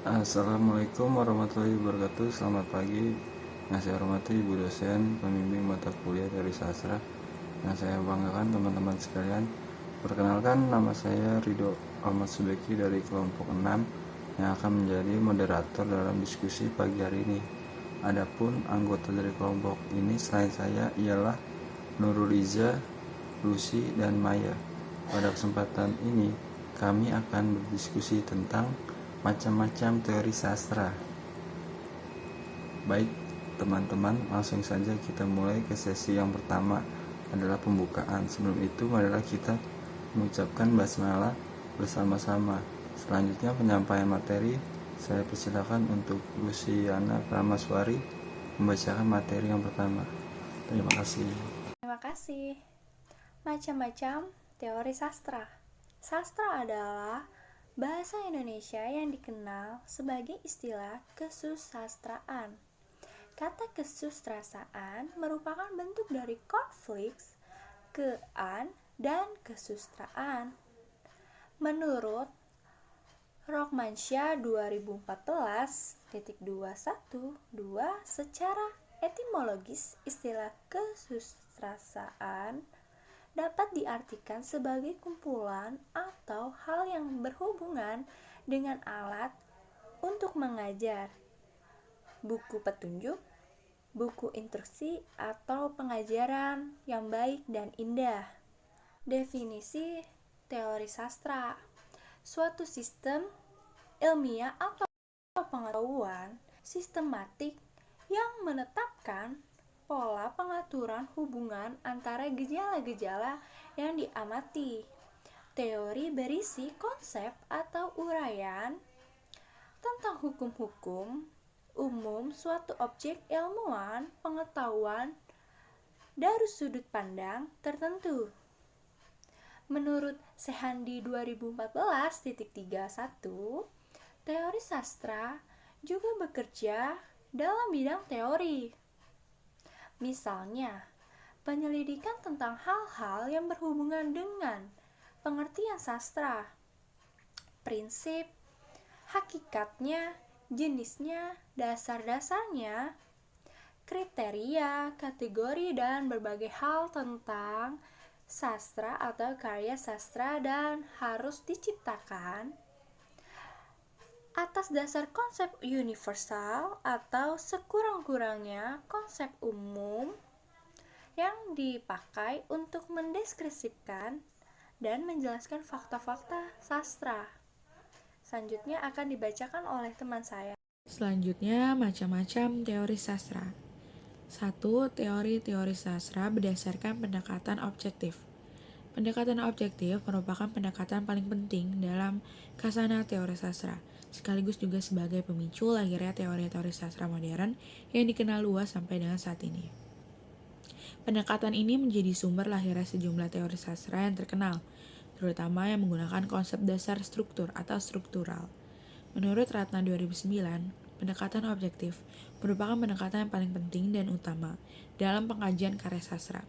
Assalamualaikum warahmatullahi wabarakatuh. Selamat pagi. Yang saya hormati Ibu dosen, pembimbing mata kuliah dari sastra. Yang saya banggakan teman-teman sekalian. Perkenalkan, nama saya Ridho Ahmad Subeki dari kelompok 6 yang akan menjadi moderator dalam diskusi pagi hari ini. Adapun anggota dari kelompok ini selain saya ialah Nurul Iza, Lucy, dan Maya. Pada kesempatan ini kami akan berdiskusi tentang macam-macam teori sastra. Baik teman-teman, langsung saja kita mulai ke sesi yang pertama, adalah pembukaan. Sebelum itu marilah kita mengucapkan basmalah bersama-sama. Selanjutnya penyampaian materi. Saya persilakan untuk Luciana Pramaswari membacakan materi yang pertama. Terima kasih. Terima kasih. Macam-macam teori sastra. Sastra adalah bahasa Indonesia yang dikenal sebagai istilah kesusastraan. Kata kesusastraan merupakan bentuk dari konflik, kean, dan kesusastraan. Menurut Rockmansyah 2014.212, secara etimologis istilah kesusastraan dapat diartikan sebagai kumpulan atau hal yang berhubungan dengan alat untuk mengajar, buku petunjuk, buku instruksi, atau pengajaran yang baik dan indah. Definisi teori sastra: suatu sistem ilmiah atau pengetahuan sistematik yang menetapkan pola pengaturan hubungan antara gejala-gejala yang diamati. Teori berisi konsep atau uraian tentang hukum-hukum umum suatu objek ilmuwan pengetahuan dari sudut pandang tertentu. Menurut Sehandi 2014.31, teori sastra juga bekerja dalam bidang teori. Misalnya, penyelidikan tentang hal-hal yang berhubungan dengan pengertian sastra, prinsip, hakikatnya, jenisnya, dasar-dasarnya, kriteria, kategori, dan berbagai hal tentang sastra atau karya sastra, dan harus diciptakan atas dasar konsep universal atau sekurang-kurangnya konsep umum yang dipakai untuk mendeskripsikan dan menjelaskan fakta-fakta sastra. Selanjutnya akan dibacakan oleh teman saya. Selanjutnya, macam-macam teori sastra. 1. Teori-teori sastra berdasarkan pendekatan objektif. Pendekatan objektif merupakan pendekatan paling penting dalam khasana teori sastra, sekaligus juga sebagai pemicu lahirnya teori-teori sastra modern yang dikenal luas sampai dengan saat ini. Pendekatan ini menjadi sumber lahirnya sejumlah teori sastra yang terkenal, terutama yang menggunakan konsep dasar struktur atau struktural. Menurut Ratna 2009, pendekatan objektif merupakan pendekatan yang paling penting dan utama dalam pengkajian karya sastra.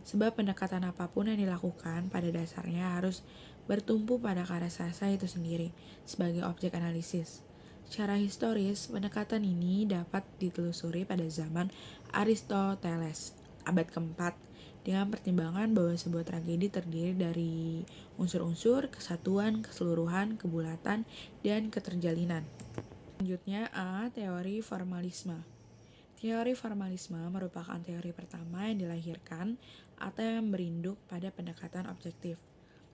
Sebab pendekatan apapun yang dilakukan pada dasarnya harus bertumpu pada karya sastra itu sendiri sebagai objek analisis. Secara historis, pendekatan ini dapat ditelusuri pada zaman Aristoteles, abad keempat, dengan pertimbangan bahwa sebuah tragedi terdiri dari unsur-unsur, kesatuan, keseluruhan, kebulatan, dan keterjalinan. Selanjutnya A. Teori formalisme. Teori formalisme merupakan teori pertama yang dilahirkan atau yang berinduk pada pendekatan objektif.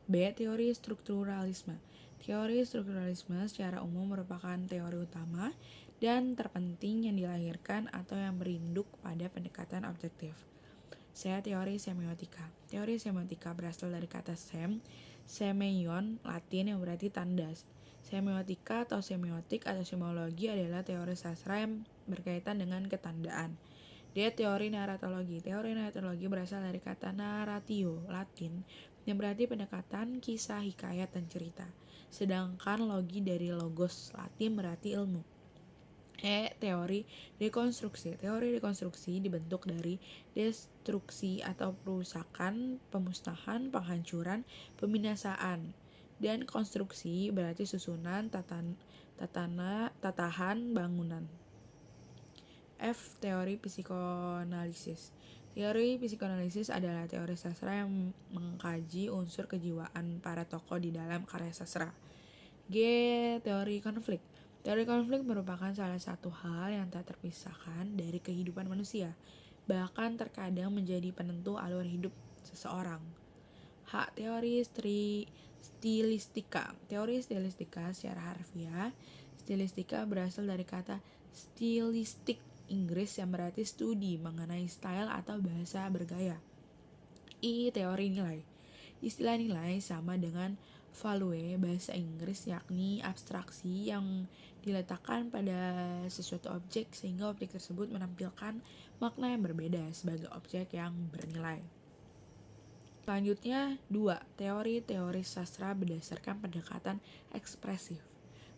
B. Teori strukturalisme. Teori strukturalisme secara umum merupakan teori utama dan terpenting yang dilahirkan atau yang berinduk pada pendekatan objektif. C. Teori semiotika. Teori semiotika berasal dari kata semeion, Latin, yang berarti tandas. Semiotika atau semiotik atau semiologi adalah teori sastra yang berkaitan dengan ketandaan. D. Teori naratologi. Teori naratologi berasal dari kata narratio, Latin, yang berarti pendekatan, kisah, hikayat, dan cerita. Sedangkan logi dari logos, Latin, berarti ilmu. Teori dekonstruksi. Teori dekonstruksi dibentuk dari destruksi atau perusakan, pemusnahan, penghancuran, pembinasaan. Dan konstruksi berarti susunan, tatahan bangunan. F. Teori psikoanalisis. Teori psikoanalisis adalah teori sastra yang mengkaji unsur kejiwaan para tokoh di dalam karya sastra. G. Teori konflik. Teori konflik merupakan salah satu hal yang tak terpisahkan dari kehidupan manusia, bahkan terkadang menjadi penentu alur hidup seseorang. H. Teori stilistika. Teori stilistika secara harfiah, stilistika berasal dari kata stylistic Inggris yang berarti studi mengenai style atau bahasa bergaya. I. Teori nilai. Istilah nilai sama dengan value bahasa Inggris, yakni abstraksi yang diletakkan pada sesuatu objek sehingga objek tersebut menampilkan makna yang berbeda sebagai objek yang bernilai. Selanjutnya 2. Teori sastra berdasarkan pendekatan ekspresif.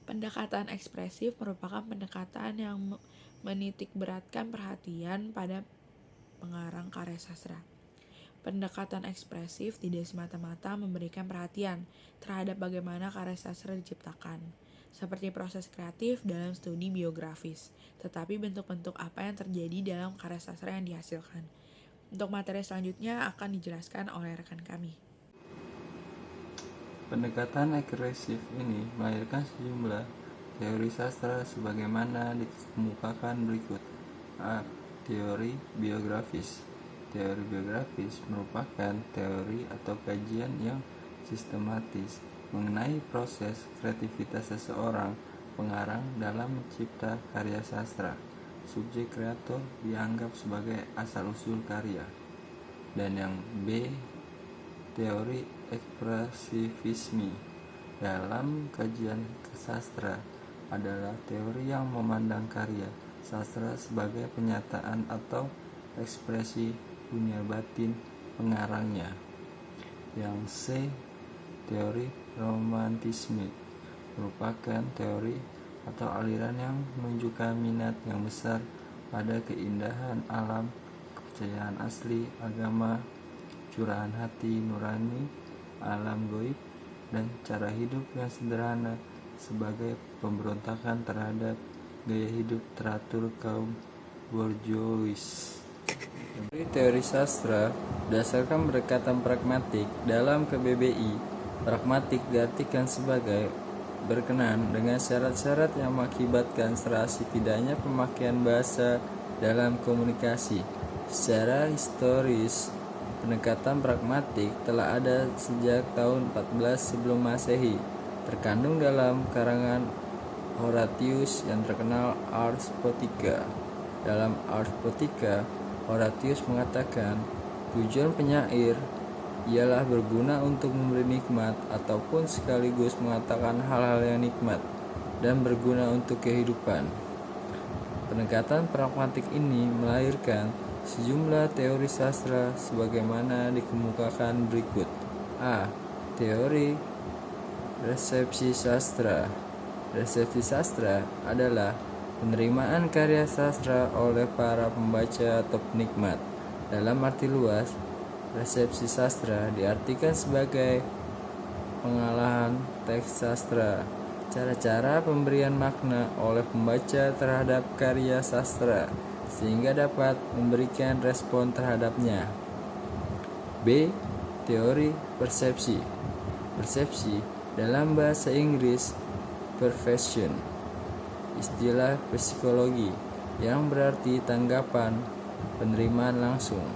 Pendekatan ekspresif merupakan pendekatan yang menitikberatkan perhatian pada pengarang karya sastra. Pendekatan ekspresif tidak semata-mata memberikan perhatian terhadap bagaimana karya sastra diciptakan, seperti proses kreatif dalam studi biografis, tetapi bentuk-bentuk apa yang terjadi dalam karya sastra yang dihasilkan. Untuk materi selanjutnya akan dijelaskan oleh rekan kami. Pendekatan ekspresif ini melahirkan sejumlah teori sastra sebagaimana dikemukakan berikut. A. Teori biografis. Teori biografis merupakan teori atau kajian yang sistematis mengenai proses kreativitas seseorang pengarang dalam mencipta karya sastra. Subjek kreator dianggap sebagai asal-usul karya. Dan yang B. Teori ekspresivisme dalam kajian sastra adalah teori yang memandang karya sastra sebagai penyataan atau ekspresi dunia batin pengarangnya. Yang C. Teori romantisme merupakan teori atau aliran yang menunjukkan minat yang besar pada keindahan alam, kepercayaan asli, agama, curahan hati nurani, alam goib, dan cara hidup yang sederhana sebagai pemberontakan terhadap gaya hidup teratur kaum bourgeois. Teori sastra berdasarkan pendekatan pragmatik. Dalam KBBI, pragmatik diartikan sebagai berkenan dengan syarat-syarat yang mengakibatkan serasi tidaknya pemakaian bahasa dalam komunikasi. Secara historis, pendekatan pragmatik telah ada sejak tahun 14 sebelum Masehi, terkandung dalam karangan Horatius yang terkenal Ars Poetica. Dalam Ars Poetica, Horatius mengatakan, tujuan penyair ialah berguna untuk memberi nikmat ataupun sekaligus mengatakan hal-hal yang nikmat dan berguna untuk kehidupan. Pendekatan pragmatik ini melahirkan sejumlah teori sastra sebagaimana dikemukakan berikut. A. Teori resepsi sastra. Resepsi sastra adalah penerimaan karya sastra oleh para pembaca atau penikmat. Dalam arti luas, resepsi sastra diartikan sebagai pengalahan teks sastra, cara-cara pemberian makna oleh pembaca terhadap karya sastra sehingga dapat memberikan respon terhadapnya. B. Teori persepsi. Persepsi dalam bahasa Inggris perception, istilah psikologi yang berarti tanggapan, penerimaan langsung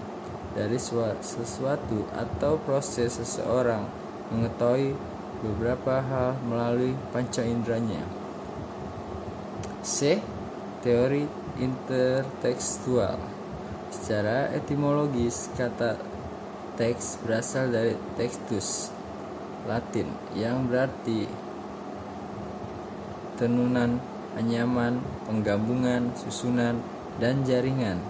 dari sesuatu atau proses seseorang mengetahui beberapa hal melalui panca inderanya. C. Teori intertekstual. Secara etimologis, kata teks berasal dari textus Latin yang berarti tenunan, anyaman, penggabungan, susunan, dan jaringan.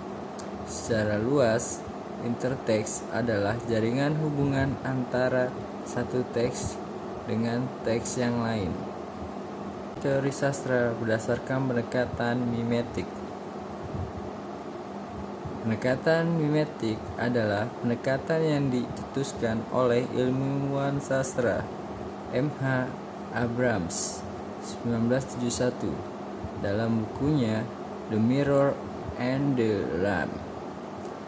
Secara luas, interteks adalah jaringan hubungan antara satu teks dengan teks yang lain. teori sastra berdasarkan pendekatan mimetik. Pendekatan mimetik adalah pendekatan yang dicetuskan oleh ilmuwan sastra M.H. Abrams 1971 dalam bukunya The Mirror and the Lamp,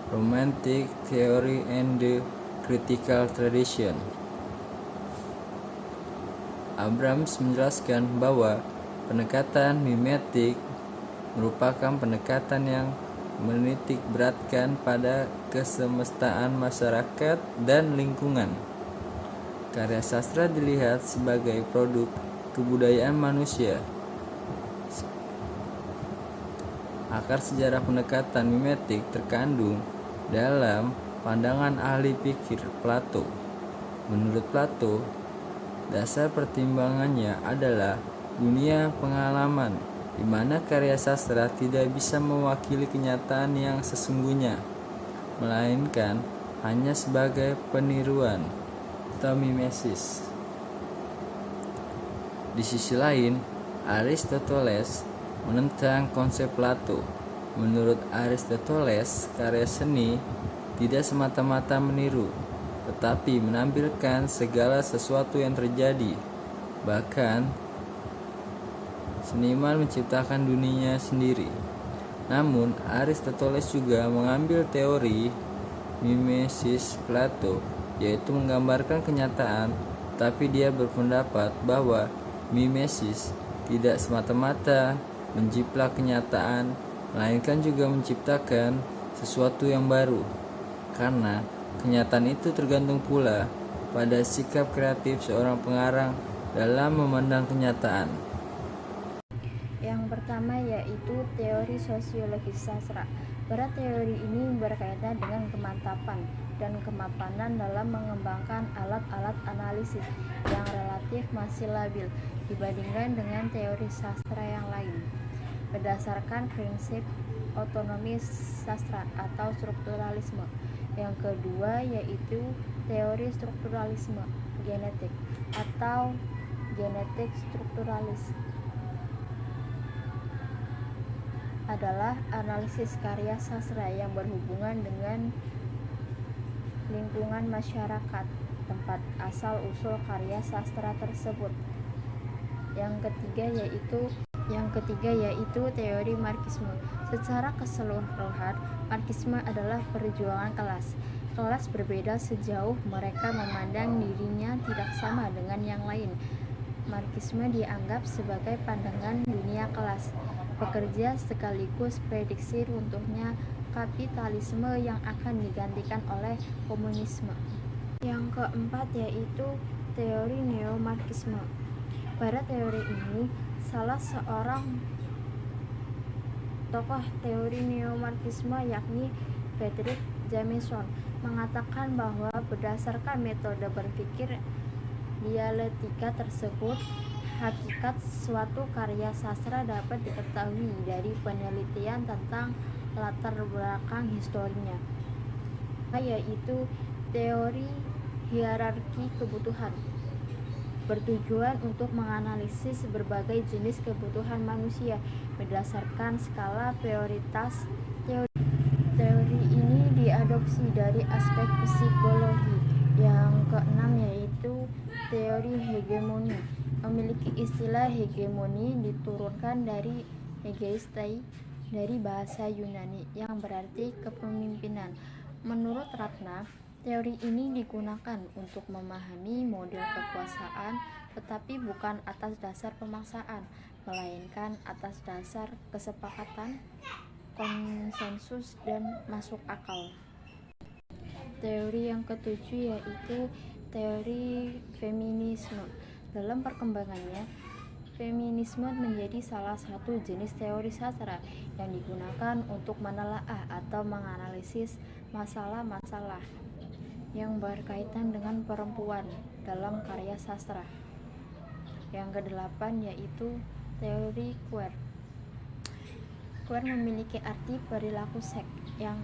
Romantic Theory and the Critical Tradition. Abrams menjelaskan bahwa pendekatan mimetik merupakan pendekatan yang menitik beratkan pada kesemestaan masyarakat dan lingkungan. Karya sastra dilihat sebagai produk kebudayaan manusia. Akar sejarah pendekatan mimetik terkandung dalam pandangan ahli pikir Plato. Menurut Plato, dasar pertimbangannya adalah dunia pengalaman, di mana karya sastra tidak bisa mewakili kenyataan yang sesungguhnya, melainkan hanya sebagai peniruan atau mimesis. Di sisi lain, Aristoteles menentang konsep Plato. Menurut Aristoteles, karya seni tidak semata-mata meniru, tetapi menampilkan segala sesuatu yang terjadi. Bahkan, seniman menciptakan dunianya sendiri. Namun, Aristoteles juga mengambil teori mimesis Plato, yaitu menggambarkan kenyataan, tapi dia berpendapat bahwa mimesis tidak semata-mata menjiplak kenyataan, melainkan juga menciptakan sesuatu yang baru. Karena kenyataan itu tergantung pula pada sikap kreatif seorang pengarang dalam memandang kenyataan. Yang pertama yaitu teori sosiologi sastra. Pada teori ini berkaitan dengan kemantapan dan kemapanan dalam mengembangkan alat-alat analisis yang relatif masih labil dibandingkan dengan teori sastra yang lain. Berdasarkan prinsip otonomi sastra atau strukturalisme. Yang kedua yaitu teori strukturalisme genetik atau genetik strukturalis, adalah analisis karya sastra yang berhubungan dengan lingkungan masyarakat tempat asal-usul karya sastra tersebut. Yang ketiga yaitu teori marxisme. Secara keseluruhan, marxisme adalah perjuangan kelas. Kelas berbeda sejauh mereka memandang dirinya tidak sama dengan yang lain. Marxisme dianggap sebagai pandangan dunia kelas pekerja sekaligus prediksi runtuhnya kapitalisme yang akan digantikan oleh komunisme. Yang keempat yaitu teori neo-marxisme. Pada teori ini, salah seorang tokoh teori neo-marxisme yakni Friedrich Jameson mengatakan bahwa berdasarkan metode berpikir dialektika tersebut, hakikat suatu karya sastra dapat diketahui dari penelitian tentang latar belakang historinya, yaitu teori hierarki kebutuhan, bertujuan untuk menganalisis berbagai jenis kebutuhan manusia berdasarkan skala prioritas. Teori ini diadopsi dari aspek psikologi. Yang keenam yaitu teori hegemoni. Memiliki istilah hegemoni diturunkan dari hegeistai, dari bahasa Yunani yang berarti kepemimpinan. Menurut Ratna, teori ini digunakan untuk memahami model kekuasaan, tetapi bukan atas dasar pemaksaan, melainkan atas dasar kesepakatan, konsensus, dan masuk akal. Teori yang ketujuh yaitu teori feminisme. Dalam perkembangannya, feminisme menjadi salah satu jenis teori sastra yang digunakan untuk menelaah atau menganalisis masalah-masalah yang berkaitan dengan perempuan dalam karya sastra. Yang kedelapan yaitu teori queer. Queer memiliki arti perilaku seks yang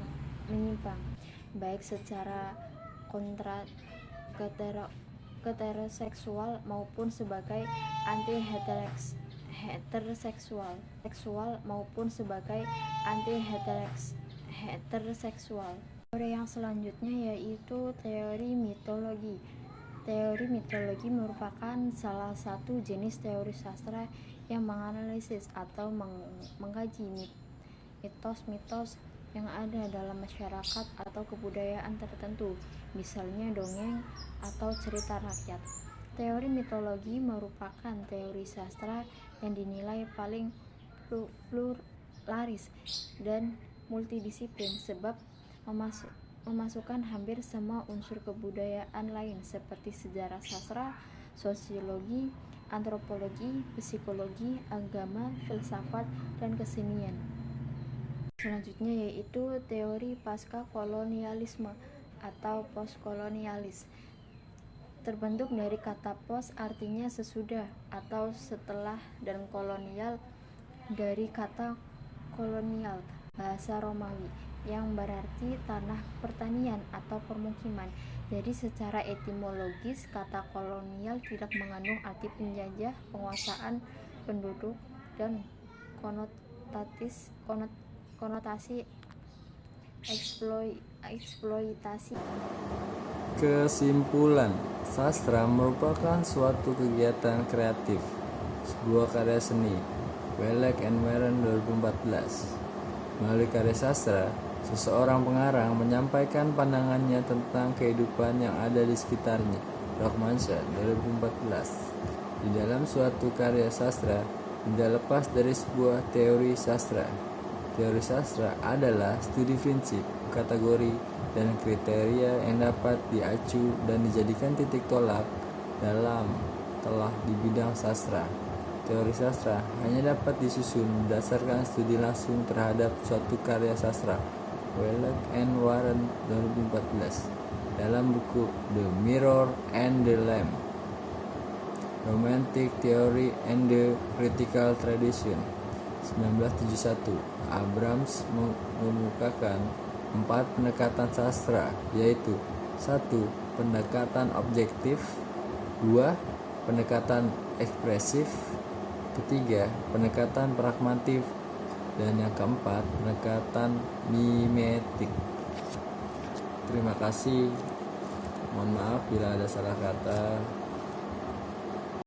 menyimpang, baik secara heteroseksual maupun sebagai anti heteroseksual seksual maupun sebagai anti-heteroseksual. Teori yang selanjutnya yaitu teori mitologi. Teori mitologi merupakan salah satu jenis teori sastra yang menganalisis atau mengkaji mitos-mitos yang ada dalam masyarakat atau kebudayaan tertentu, misalnya dongeng atau cerita rakyat. Teori mitologi merupakan teori sastra yang dinilai paling pluralis dan multidisiplin sebab memasukkan hampir semua unsur kebudayaan lain seperti sejarah sastra, sosiologi, antropologi, psikologi, agama, filsafat, dan kesenian. Selanjutnya yaitu teori pasca kolonialisme atau postkolonialis. Terbentuk dari kata post artinya sesudah atau setelah dan kolonial dari kata kolonial bahasa Romawi yang berarti tanah pertanian atau permukiman. Jadi secara etimologis kata kolonial tidak mengandung arti penjajah, penguasaan penduduk, dan konotasi eksploitasi. Kesimpulan, sastra merupakan suatu kegiatan kreatif, sebuah karya seni. Welek and Warren 2014. Melalui karya sastra, seseorang pengarang menyampaikan pandangannya tentang kehidupan yang ada di sekitarnya. Rockmansyah 2014. Di dalam suatu karya sastra, tidak lepas dari sebuah teori sastra. Teori sastra adalah studi prinsip, kategori, dan kriteria yang dapat diacu dan dijadikan titik tolak dalam telah di bidang sastra. Teori sastra hanya dapat disusun berdasarkan studi langsung terhadap suatu karya sastra. Welek and Warren 2014 dalam buku The Mirror and the Lamp, Romantic Theory and the Critical Tradition 1971. Abrams mengemukakan 4 pendekatan sastra, yaitu 1. Pendekatan objektif, 2. Pendekatan ekspresif, ketiga pendekatan pragmatif, dan yang keempat pendekatan mimetik. Terima kasih, mohon maaf bila ada salah kata.